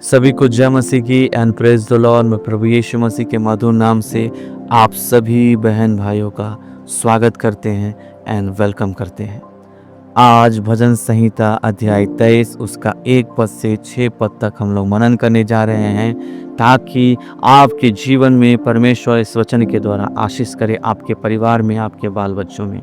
सभी को जय मसीह की एंड प्रेज द लॉर्ड। मैं प्रभु यीशु मसीह के मधुर नाम से आप सभी बहन भाइयों का स्वागत करते हैं एंड वेलकम करते हैं। आज भजन संहिता अध्याय 23 उसका 1 पद से 6 पद तक हम लोग मनन करने जा रहे हैं, ताकि आपके जीवन में परमेश्वर इस वचन के द्वारा आशीष करे, आपके परिवार में, आपके बाल बच्चों में।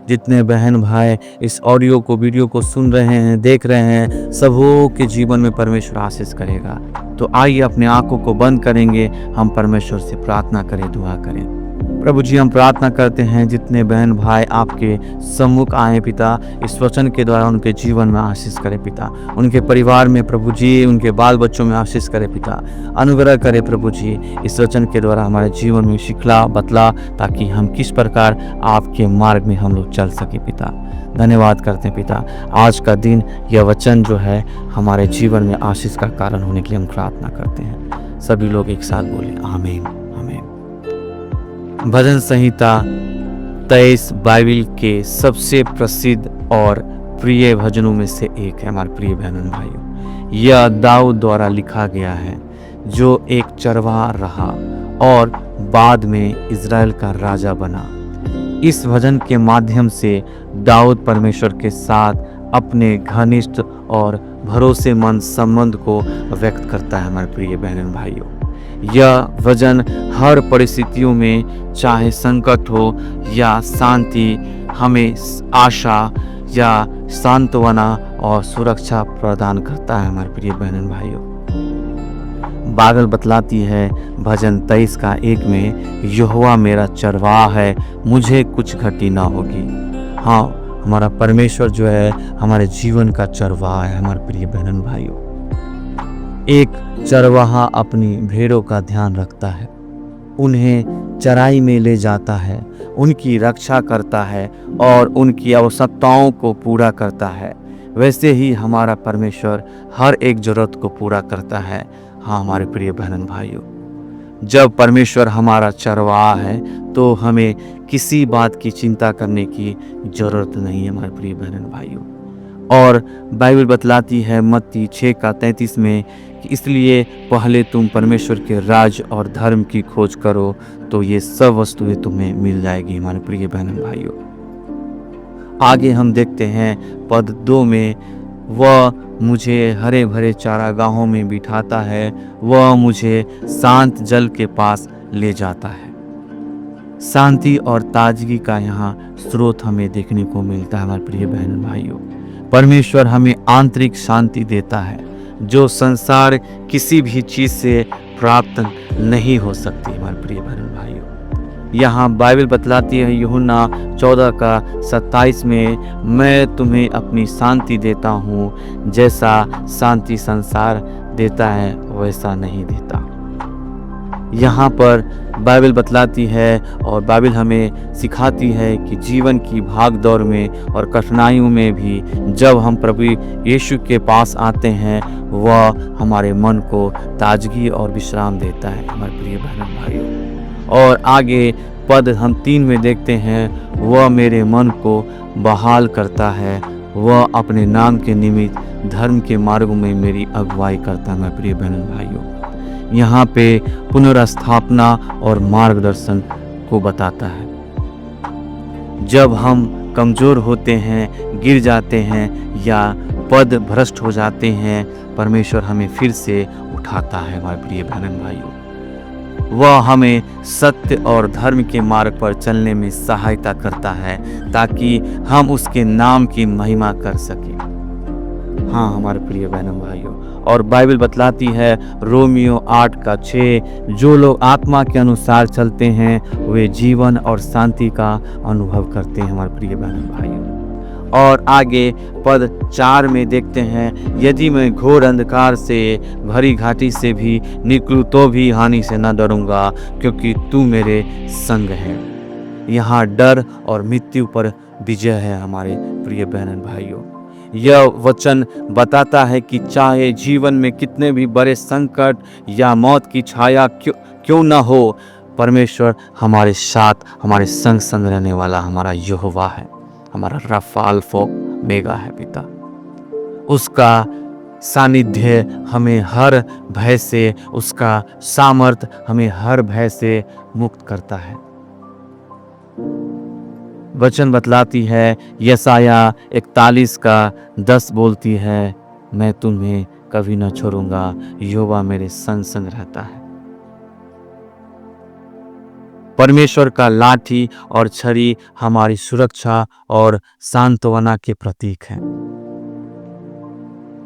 जितने बहन भाई इस ऑडियो को वीडियो को सुन रहे हैं, देख रहे हैं, सबों के जीवन में परमेश्वर आशीष करेगा। तो आइए अपने आंखों को बंद करेंगे, हम परमेश्वर से प्रार्थना करें, दुआ करें। प्रभु जी, हम प्रार्थना करते हैं जितने बहन भाई आपके सम्मुख आए पिता, इस वचन के द्वारा उनके जीवन में आशीष करे पिता, उनके परिवार में प्रभु जी, उनके बाल बच्चों में आशीष करे पिता, अनुग्रह करे प्रभु जी। इस वचन के द्वारा हमारे जीवन में सिखला बतला, ताकि हम किस प्रकार आपके मार्ग में हम लोग चल सके पिता। धन्यवाद करते हैं पिता, आज का दिन यह वचन जो है हमारे जीवन में आशीष का कारण होने के लिए हम प्रार्थना करते हैं। सभी लोग एक साथ बोले आमीन आमीन। भजन संहिता 23 बाइबल के सबसे प्रसिद्ध और प्रिय भजनों में से एक है हमारे प्रिय बहनों भाइयों। यह दाऊद द्वारा लिखा गया है, जो एक चरवाहा रहा और बाद में इज़राइल का राजा बना। इस भजन के माध्यम से दाऊद परमेश्वर के साथ अपने घनिष्ठ और भरोसेमंद संबंध को व्यक्त करता है हमारे प्रिय बहनों भाइयों। यह भजन हर परिस्थितियों में, चाहे संकट हो या शांति, हमें आशा या सांत्वना और सुरक्षा प्रदान करता है हमारे प्रिय बहनों भाइयों। बाइबल बतलाती है भजन 23 का 1 में, यहोवा मेरा चरवाहा है, मुझे कुछ घटी ना होगी। हाँ, हमारा परमेश्वर जो है हमारे जीवन का चरवाहा है हमारे प्रिय बहनों भाइयों। एक चरवाहा अपनी भेड़ों का ध्यान रखता है, उन्हें चराई में ले जाता है, उनकी रक्षा करता है और उनकी आवश्यकताओं को पूरा करता है। वैसे ही हमारा परमेश्वर हर एक जरूरत को पूरा करता है। हाँ हमारे प्रिय बहनों भाइयों, जब परमेश्वर हमारा चरवाहा है तो हमें किसी बात की चिंता करने की जरूरत नहीं है हमारे प्रिय बहनों भाइयों। और बाइबल बतलाती है मत्ती 6 का 33 में कि इसलिए पहले तुम परमेश्वर के राज और धर्म की खोज करो, तो ये सब वस्तुएं तुम्हें मिल जाएगी हमारे प्रिय बहनों भाइयों। आगे हम देखते हैं पद 2 में, वह मुझे हरे भरे चारागाहों में बिठाता है, वह मुझे शांत जल के पास ले जाता है। शांति और ताजगी का यहाँ स्रोत हमें देखने को मिलता है हमारे प्रिय बहनों भाइयों। परमेश्वर हमें आंतरिक शांति देता है, जो संसार किसी भी चीज़ से प्राप्त नहीं हो सकती हमारे प्रिय बहनों भाइयों। यहाँ बाइबल बतलाती है यूहन्ना 14 का 27 में, मैं तुम्हें अपनी शांति देता हूँ, जैसा शांति संसार देता है वैसा नहीं देता। यहाँ पर बाइबल बतलाती है और बाइबल हमें सिखाती है कि जीवन की भाग दौड़ में और कठिनाइयों में भी जब हम प्रभु यीशु के पास आते हैं, वह हमारे मन को ताजगी और विश्राम देता है हमारे प्रिय बहनों भाइयों। और आगे पद हम 3 में देखते हैं, वह मेरे मन को बहाल करता है, वह अपने नाम के निमित्त धर्म के मार्गों में मेरी अगुवाई करता है हमारे प्रिय बहनों भाइयों। यहाँ पे पुनर्स्थापना और मार्गदर्शन को बताता है। जब हम कमज़ोर होते हैं, गिर जाते हैं या पद भ्रष्ट हो जाते हैं, परमेश्वर हमें फिर से उठाता है हमारे प्रिय बहनों भाइयों। वह हमें सत्य और धर्म के मार्ग पर चलने में सहायता करता है, ताकि हम उसके नाम की महिमा कर सकें। हाँ हमारे प्रिय बहनों भाइयों। और बाइबल बतलाती है रोमियो 8 का 6, जो लोग आत्मा के अनुसार चलते हैं वे जीवन और शांति का अनुभव करते हैं हमारे प्रिय बहनों भाइयों। और आगे पद 4 में देखते हैं, यदि मैं घोर अंधकार से भरी घाटी से भी निकलूं तो भी हानि से न डरूंगा, क्योंकि तू मेरे संग है। यहाँ डर और मृत्यु पर विजय है हमारे प्रिय बहनों भाइयों। यह वचन बताता है कि चाहे जीवन में कितने भी बड़े संकट या मौत की छाया क्यों न हो, परमेश्वर हमारे साथ, हमारे संग संग रहने वाला हमारा यहोवा है, हमारा रफ़ा अल्फा ओमेगा है पिता। उसका सानिध्य हमें हर भय से, उसका सामर्थ हमें हर भय से मुक्त करता है। वचन बतलाती है, यशाया 41:10 बोलती है, मैं तुम्हें कभी न छोड़ूंगा, यहोवा मेरे संग संग रहता है। परमेश्वर का लाठी और छड़ी हमारी सुरक्षा और सांत्वना के प्रतीक हैं।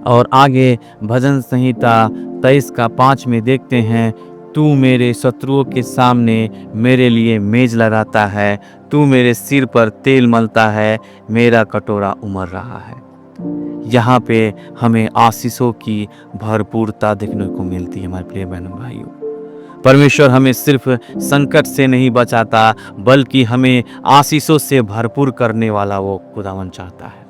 और आगे भजन संहिता 23:5 में देखते हैं, तू मेरे शत्रुओं के सामने मेरे लिए मेज लगाता है, तू मेरे सिर पर तेल मलता है, मेरा कटोरा उमड़ रहा है। यहाँ पे हमें आशीषों की भरपूरता देखने को मिलती है हमारे प्रिय बहनों भाइयों। परमेश्वर हमें सिर्फ संकट से नहीं बचाता, बल्कि हमें आशीषों से भरपूर करने वाला वो खुदावन चाहता है।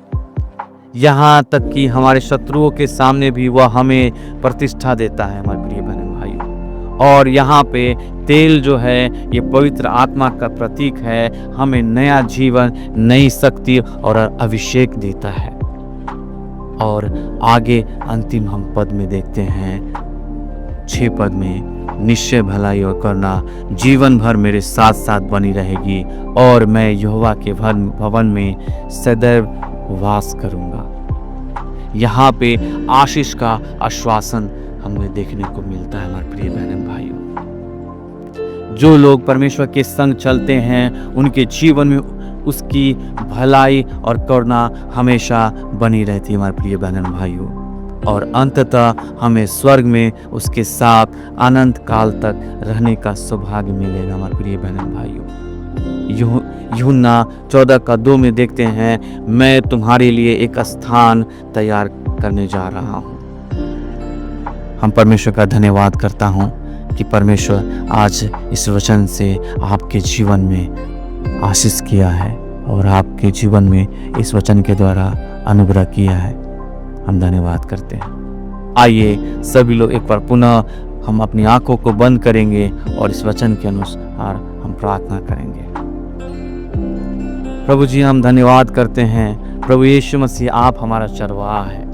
यहाँ तक कि हमारे शत्रुओं के सामने भी वह हमें प्रतिष्ठा देता है हमारे प्रिय बहन भाइयों। और यहाँ पे तेल जो है ये पवित्र आत्मा का प्रतीक है, हमें नया जीवन, नई शक्ति और अभिषेक देता है। और आगे अंतिम हम पद में देखते हैं 6 पद में, निश्चय भलाई और करुणा जीवन भर मेरे साथ साथ बनी रहेगी और मैं यहोवा के भवन में सदैव वास करूंगा। यहाँ पे आशीष का आश्वासन हमें देखने को मिलता है हमारे प्रिय बहन भाइयों। जो लोग परमेश्वर के संग चलते हैं उनके जीवन में उसकी भलाई और करुणा हमेशा बनी रहती है हमारे प्रिय बहन भाइयों। और अंततः हमें स्वर्ग में उसके साथ अनंत काल तक रहने का सौभाग्य मिलेगा हमारे प्रिय बहन भाइयों। यूहन्ना 14:2 में देखते हैं, मैं तुम्हारे लिए एक स्थान तैयार करने जा रहा हूँ। हम परमेश्वर का धन्यवाद करता हूँ कि परमेश्वर आज इस वचन से आपके जीवन में आशीष किया है और आपके जीवन में इस वचन के द्वारा अनुग्रह किया है। हम धन्यवाद करते हैं। आइए सभी लोग एक बार पुनः हम अपनी आंखों को बंद करेंगे और इस वचन के अनुसार हम प्रार्थना करेंगे। प्रभु जी, हम धन्यवाद करते हैं प्रभु यीशु मसीह, आप हमारा चरवाहा है,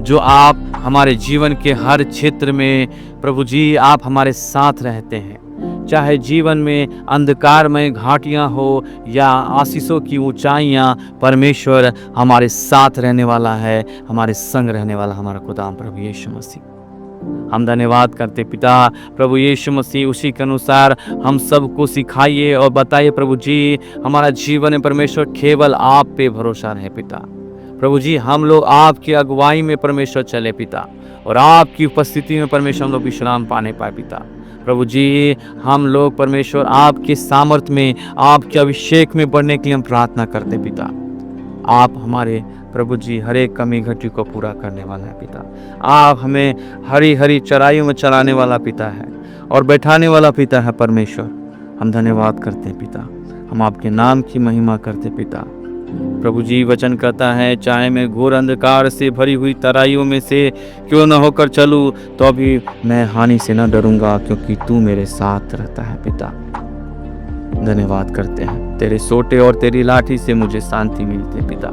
जो आप हमारे जीवन के हर क्षेत्र में प्रभु जी आप हमारे साथ रहते हैं। चाहे जीवन में अंधकारमय घाटियां हो या आशीषों की ऊंचाइयां, परमेश्वर हमारे साथ रहने वाला है, हमारे संग रहने वाला हमारा खुदा प्रभु यीशु मसीह। हम धन्यवाद करते पिता प्रभु यीशु मसीह, उसी के अनुसार हम सबको सिखाइए और बताइए प्रभु जी, हमारा जीवन में परमेश्वर केवल आप पे भरोसा रहे पिता। प्रभु जी, हम लोग आपकी अगुवाई में परमेश्वर चले पिता, और आपकी उपस्थिति में परमेश्वर हम लोग विश्राम पाने पाए पिता। प्रभु जी, हम लोग परमेश्वर आपके सामर्थ्य में, आपके अभिषेक में बढ़ने के लिए हम प्रार्थना करते पिता। आप हमारे प्रभु जी हर एक कमी घटी को पूरा करने वाला है पिता। आप हमें हरी हरी चराइयों में चलाने वाला पिता है और बैठाने वाला पिता है परमेश्वर। हम धन्यवाद करते हैं पिता, हम आपके नाम की महिमा करते पिता। प्रभु जी, वचन कहता है, चाहे मैं घोर अंधकार से भरी हुई तराइयों में से क्यों न होकर चलूं, तो भी मैं हानि से न डरूंगा, क्योंकि तू मेरे साथ रहता है पिता। धन्यवाद करते हैं, तेरे सोटे और तेरी लाठी से मुझे शांति मिलती है पिता।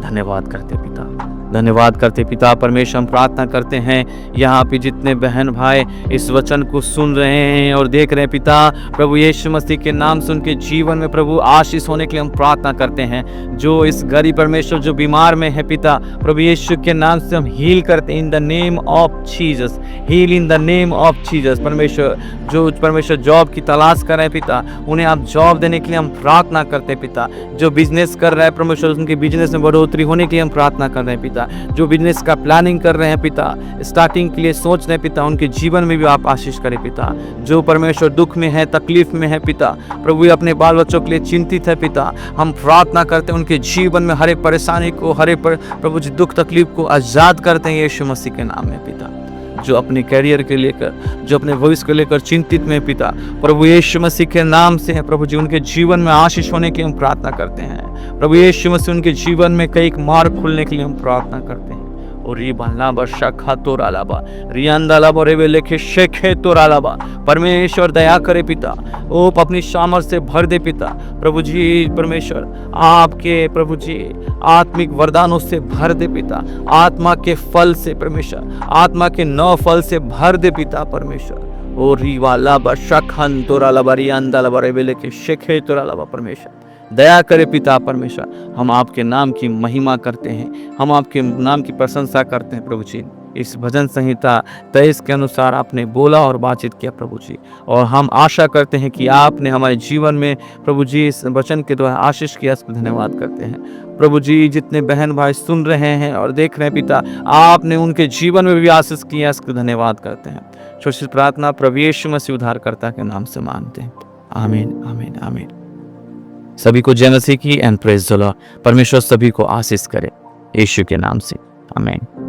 धन्यवाद करते पिता, धन्यवाद करते पिता। परमेश्वर, हम प्रार्थना करते हैं यहाँ पे जितने बहन भाई इस वचन को सुन रहे हैं और देख रहे हैं पिता, प्रभु यीशु मसीह के नाम से उनके जीवन में प्रभु आशीष होने के लिए हम प्रार्थना करते हैं। जो इस गरीब परमेश्वर जो बीमार में है पिता, प्रभु यीशु के नाम से हम हील करते हैं in the name of Jesus, heal in the name of Jesus. परमेश्वर, जो परमेश्वर जॉब की तलाश कर रहे हैं पिता, उन्हें आप जॉब देने के लिए हम प्रार्थना करते हैं पिता। जो बिजनेस कर रहा है परमेश्वर, उनके बिजनेस में बढ़ोतरी होने के लिए हम प्रार्थना कर रहे हैं पिता। जो बिजनेस का प्लानिंग कर रहे हैं पिता, स्टार्टिंग के लिए सोच रहे हैं पिता, उनके जीवन में भी आप आशीष करें पिता। जो परमेश्वर दुख में है, तकलीफ में है पिता, प्रभु अपने बाल बच्चों के लिए चिंतित है पिता, हम प्रार्थना करते हैं उनके जीवन में हर एक परेशानी को, हर एक प्रभु जी दुख तकलीफ को आजाद करते हैं यीशु मसीह के नाम में पिता। जो अपने कैरियर के लेकर, जो अपने भविष्य को लेकर चिंतित में पिता, प्रभु यीशु मसीह के नाम से है प्रभु जी उनके जीवन में आशीष होने की हम प्रार्थना करते हैं। प्रभु यीशु मसीह उनके जीवन में कई मार्ग खुलने के लिए हम प्रार्थना करते हैं। और रिबाला बशखा तोरालाबा रियांदाला बोरेबे लेके शेखे तोरालाबा। परमेश्वर दया करे पिता, ओ अपनी सामर्थ से भर दे पिता। प्रभु जी परमेश्वर आपके प्रभु जी आत्मिक वरदानों से भर दे पिता, आत्मा के फल से परमेश्वर, आत्मा के 9 फल से भर दे पिता परमेश्वर। ओ रिवाला बशखन तोरालाबा रियांदाला बोरेबे लेके शेखे तोरालाबा। परमेश्वर दया करे पिता परमेश्वर, हम आपके नाम की महिमा करते हैं, हम आपके नाम की प्रशंसा करते हैं प्रभु जी। इस भजन संहिता 23 के अनुसार आपने बोला और बातचीत किया प्रभु जी, और हम आशा करते हैं कि आपने हमारे जीवन में प्रभु जी इस वचन के द्वारा आशीष किया। इसको धन्यवाद करते हैं प्रभु जी। जितने बहन भाई सुन रहे हैं और देख रहे हैं पिता, आपने उनके जीवन में भी आशीष किया, इसको धन्यवाद करते हैं। छोटी प्रार्थना प्रभु यीशु मसीह उद्धारकर्ता के नाम से मांगते हैं, आमीन आमीन आमीन। सभी को जय मसीह की एंड प्रेज द लॉर्ड। परमेश्वर सभी को आशीष करे यीशु के नाम से, आमीन।